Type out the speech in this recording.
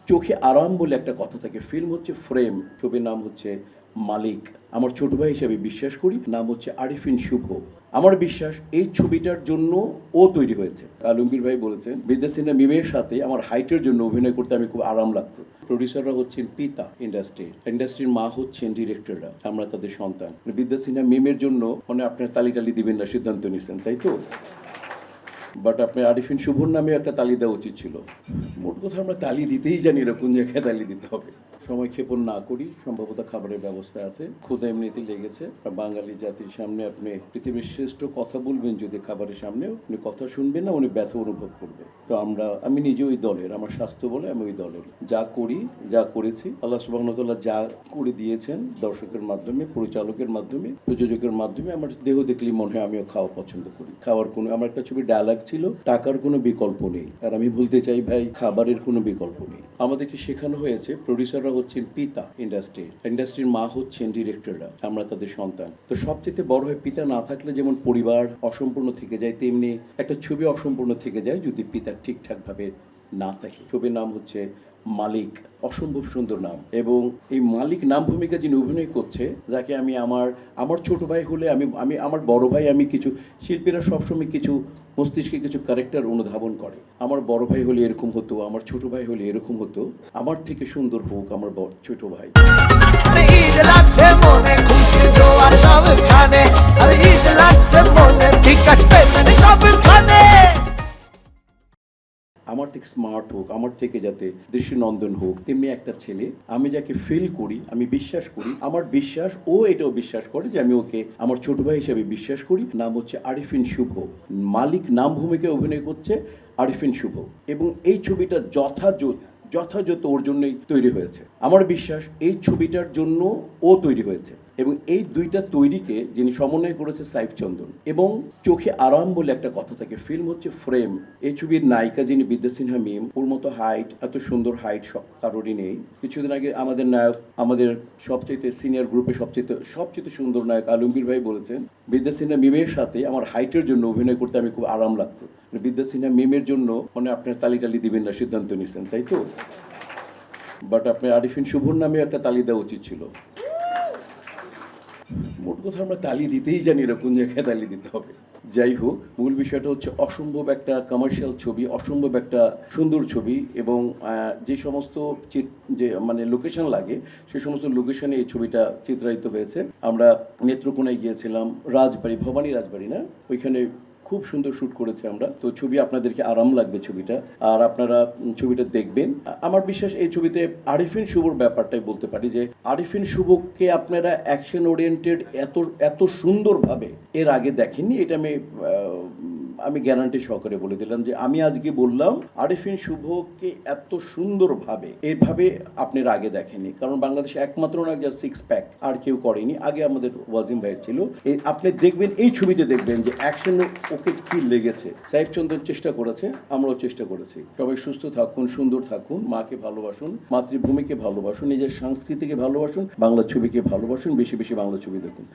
চোখে আরাম বলে একটা কথা থাকে। ফিল্ম হচ্ছে ফ্রেম, ছবির নাম হচ্ছে মালিক। আমার ছোট ভাই হিসেবে বিশ্বাস করি, নাম হচ্ছে আরিফিন শুভ। আমার বিশ্বাস এই ছবিটার জন্য ও তৈরি হয়েছে। আলমগীর ভাই বলেছেন বিদ্যাসিনহা মিমের সাথে আমার হাইটের জন্য অভিনয় করতে আমি খুব আরাম লাগতো। প্রডিউসাররা হচ্ছেন পিতা ইন্ডাস্ট্রির মা হচ্ছেন ডিরেক্টররা, আমরা তাদের সন্তান। বিদ্যাসিনহা মিমের জন্য মানে আপনার তালি দিবেন না সিদ্ধান্ত নিয়েছেন, তাই তো? বাট আপনার আরিফিন শুভর নামে একটা তালি দেওয়া উচিত ছিল। মোট কথা আমরা তালি দিতেই জানি না কোন জায়গায় তালি দিতে হবে। সময় ক্ষেপণ না করি, সম্ভবত খাবারের ব্যবস্থা আছে, ক্ষুধা এমনিতেই লেগেছে। বাঙালি জাতির সামনে আপনি পৃথিবীর শ্রেষ্ঠ কথা বলবেন যদি খাবারের সামনে, উনি কথা শুনবেন না, উনি ব্যথা অনুভব করবে। তো আমি নিজে ওই দলের, আমার স্বাস্থ্য বলে আমি ওই দলের। যা করি, যা করেছি, আল্লাহ সুবহানাহু ওয়া তাআলা যা করে দিয়েছেন দর্শকের মাধ্যমে, পরিচালকের মাধ্যমে, প্রযোজকের মাধ্যমে, আমার দেহ দেখলেই মনে হয় আমিও খাওয়া পছন্দ করি। খাওয়ার কোনো, আমার একটা ছবি ডায়ালগ ছিল, টাকার কোনো বিকল্প নেই। আর আমি বলতে চাই ভাই, খাবারের কোনো বিকল্প নেই। আমাদেরকে শেখানো হয়েছে প্রডিউসাররা হচ্ছেন পিতা ইন্ডাস্ট্রির মা হচ্ছেন ডিরেক্টররা, আমরা তাদের সন্তান। তো সবচেয়ে বড় হয় পিতা না থাকলে যেমন পরিবার অসম্পূর্ণ থেকে যায়, তেমনি একটা ছবি অসম্পূর্ণ থেকে যায় যদি পিতা ঠিকঠাক ভাবে না থাকে। ছবির নাম হচ্ছে মালিক, অসম্ভব সুন্দর নাম। এবং এই মালিক নাম ভূমিকা যিনি অভিনয় করছে, যাকে আমি আমার ছোট ভাই হলে আমি আমার বড় ভাই, আমি কিছু শিল্পীরা সবসময় কিছু মস্তিষ্কে কিছু ক্যারেক্টার অনুধাবন করে। আমার বড় ভাই হলে এরকম হতো, আমার ছোট ভাই হলে এরকম হতো, আমার থেকে সুন্দর হোক আমার ছোট ভাই। ঈদ লাগছে মনে, খুশির জোয়ার সবখানে, আর ঈদ লাগছে মনে, বিকাশ পেমেন্ট সবখানে। আমার থেকে স্মার্ট হোক, আমার থেকে যাতে দৃষ্টিনন্দন হোক, তেমনি একটা ছেলে, আমি যাকে ফিল করি, আমি বিশ্বাস করি, আমার বিশ্বাস ও এটাও বিশ্বাস করে যে আমি ওকে আমার ছোট ভাই হিসেবে বিশ্বাস করি। নাম হচ্ছে আরিফিন শুভ। মালিক নাম ভূমিকায় অভিনয় করছে আরিফিন শুভ। এবং এই ছবিটা যথাযথ ওর জন্যই তৈরি হয়েছে। আমার বিশ্বাস এই ছবিটার জন্য ও তৈরি হয়েছে। এবং এই দুইটা তৈরিকে যিনি সমন্বয় করেছে সাইফ চন্দন। এবং চোখে আরাম বলে একটা কথা থাকে। ফিল্ম হচ্ছে ফ্রেম। এই ছবির নায়িকা যিনি বিদ্যাসিনহা মিম, ওর মতো হাইট, এত সুন্দর হাইট কারোরই নেই। কিছুদিন আগে আমাদের নায়ক, আমাদের সবচেয়ে সিনিয়র গ্রুপে সবচেয়ে সুন্দর নায়ক আলমগীর ভাই বলেছেন বিদ্যাসিনহা মিমের সাথে আমার হাইটের জন্য অভিনয় করতে আমি খুব আরাম লাগতো। বিদ্যাসিনহা মিমের জন্য মানে আপনার তালি দিবেন না সিদ্ধান্ত নিয়েছেন, তাই তো? বাট আপনার আরিফিন শুভর নামে একটা তালি দেওয়া উচিত ছিল। মোট কথা আমরা তালি দিতেই জানি না কোন জায়গায় তালি দিতে হবে। যাই হোক, মূল বিষয়টা হচ্ছে অসম্ভব একটা কমার্শিয়াল ছবি, অসম্ভব একটা সুন্দর ছবি। এবং যে সমস্ত যে মানে লোকেশন লাগে, সেই সমস্ত লোকেশনে এই ছবিটা চিত্রায়িত হয়েছে। আমরা নেত্রকোনায় গিয়েছিলাম, ভবানী রাজবাড়ি না, ওইখানে খুব সুন্দর শ্যুট করেছে আমরা। তো ছবি আপনাদেরকে আরাম লাগবে ছবিটা, আর আপনারা ছবিটা দেখবেন। আমার বিশ্বাস এই ছবিতে আরিফিন শুভর ব্যাপারটাই বলতে পারি যে আরিফিন শুভকে আপনারা অ্যাকশন ওরিয়েন্টেড এত সুন্দরভাবে এর আগে দেখেননি। এটা আমি গ্যারান্টি সহকারে বলে দিলাম যে আমি আজকে বললাম আরিফিন শুভকে এত সুন্দরভাবে এইভাবে আপনার আগে দেখেননি। কারণ বাংলাদেশে একমাত্র না যার সিক্স প্যাক, আর কেউ করেনি। আগে আমাদের ওয়াজিম ভাইয়ের ছিল। আপনি দেখবেন এই ছবিতে দেখবেন যে অ্যাকশন ওকে কি লেগেছে। সাইফ চন্দন চেষ্টা করেছে, আমরাও চেষ্টা করেছি। সবাই সুস্থ থাকুন, সুন্দর থাকুন, মাকে ভালোবাসুন, মাতৃভূমিকে ভালোবাসুন, নিজের সংস্কৃতিকে ভালোবাসুন, বাংলা ছবিকে ভালোবাসুন, বেশি বেশি বাংলা ছবি দেখুন।